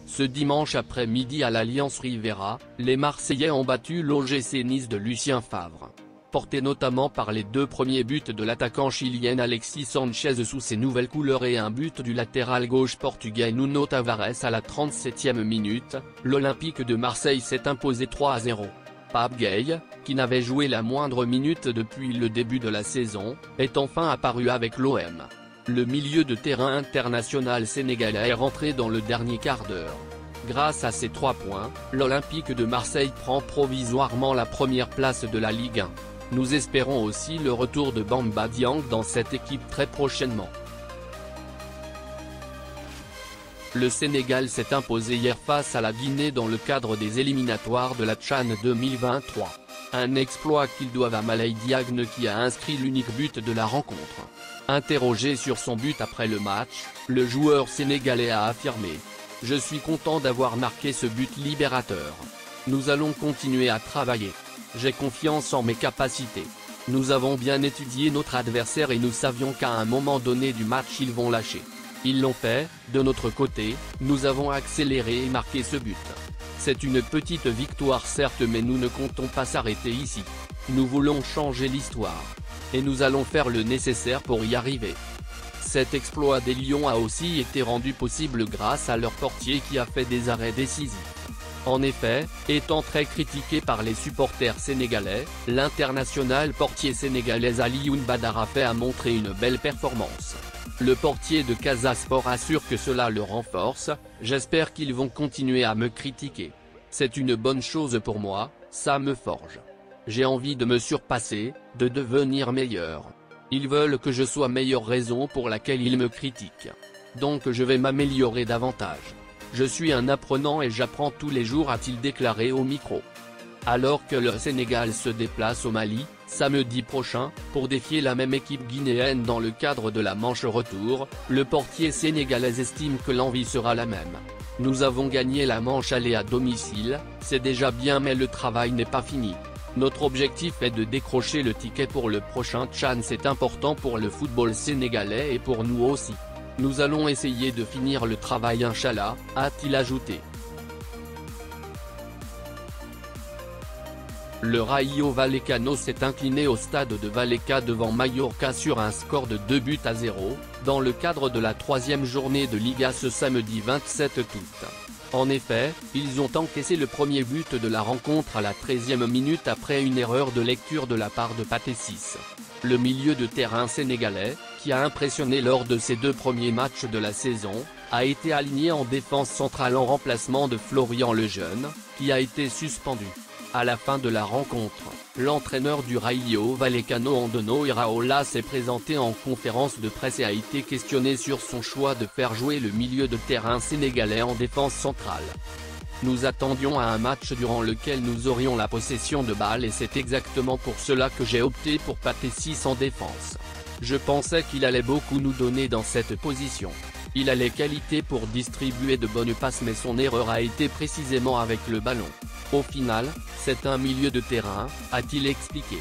Ce dimanche après-midi à l'Alliance Riviera, les Marseillais ont battu l'OGC Nice de Lucien Favre. Porté notamment par les 2 premiers buts de l'attaquant chilien Alexis Sanchez sous ses nouvelles couleurs et un but du latéral gauche portugais Nuno Tavares à la 37e minute, l'Olympique de Marseille s'est imposé 3-0. Pape Gueye, qui n'avait joué la moindre minute depuis le début de la saison, est enfin apparu avec l'OM. Le milieu de terrain international sénégalais est rentré dans le dernier quart d'heure. Grâce à ces 3 points, l'Olympique de Marseille prend provisoirement la première place de la Ligue 1. Nous espérons aussi le retour de Bamba Dieng dans cette équipe très prochainement. Le Sénégal s'est imposé hier face à la Guinée dans le cadre des éliminatoires de la CHAN 2023. Un exploit qu'ils doivent à Malay Diagne qui a inscrit l'unique but de la rencontre. Interrogé sur son but après le match, le joueur sénégalais a affirmé « Je suis content d'avoir marqué ce but libérateur. Nous allons continuer à travailler. J'ai confiance en mes capacités. Nous avons bien étudié notre adversaire et nous savions qu'à un moment donné du match ils vont lâcher. Ils l'ont fait, de notre côté, nous avons accéléré et marqué ce but. C'est une petite victoire certes mais nous ne comptons pas s'arrêter ici. Nous voulons changer l'histoire. Et nous allons faire le nécessaire pour y arriver. » Cet exploit des Lions a aussi été rendu possible grâce à leur portier qui a fait des arrêts décisifs. En effet, étant très critiqué par les supporters sénégalais, l'international portier sénégalais Alioune Badara Faye a montré une belle performance. Le portier de Casa Sport assure que cela le renforce, j'espère qu'ils vont continuer à me critiquer. C'est une bonne chose pour moi, ça me forge. J'ai envie de me surpasser, de devenir meilleur. Ils veulent que je sois meilleure raison pour laquelle ils me critiquent. Donc je vais m'améliorer davantage. Je suis un apprenant et j'apprends tous les jours a-t-il déclaré au micro. Alors que le Sénégal se déplace au Mali, samedi prochain, pour défier la même équipe guinéenne dans le cadre de la manche retour, le portier sénégalais estime que l'envie sera la même. Nous avons gagné la manche aller à domicile, c'est déjà bien mais le travail n'est pas fini. Notre objectif est de décrocher le ticket pour le prochain CHAN, c'est important pour le football sénégalais et pour nous aussi. Nous allons essayer de finir le travail Inch'Allah, a-t-il ajouté. Le Rayo Vallecano s'est incliné au stade de Vallecas devant Mallorca sur un score de 2-0, dans le cadre de la 3e journée de Liga ce samedi 27 août. En effet, ils ont encaissé le premier but de la rencontre à la 13e minute après une erreur de lecture de la part de Pathé Ciss. Le milieu de terrain sénégalais, qui a impressionné lors de ses 2 premiers matchs de la saison, a été aligné en défense centrale en remplacement de Florian Lejeune, qui a été suspendu. À la fin de la rencontre, l'entraîneur du Rayo Vallecano Andono Iraola s'est présenté en conférence de presse et a été questionné sur son choix de faire jouer le milieu de terrain sénégalais en défense centrale. Nous attendions à un match durant lequel nous aurions la possession de balle et c'est exactement pour cela que j'ai opté pour Pathé Ciss en défense. Je pensais qu'il allait beaucoup nous donner dans cette position. Il a les qualités pour distribuer de bonnes passes mais son erreur a été précisément avec le ballon. Au final, c'est un milieu de terrain, a-t-il expliqué.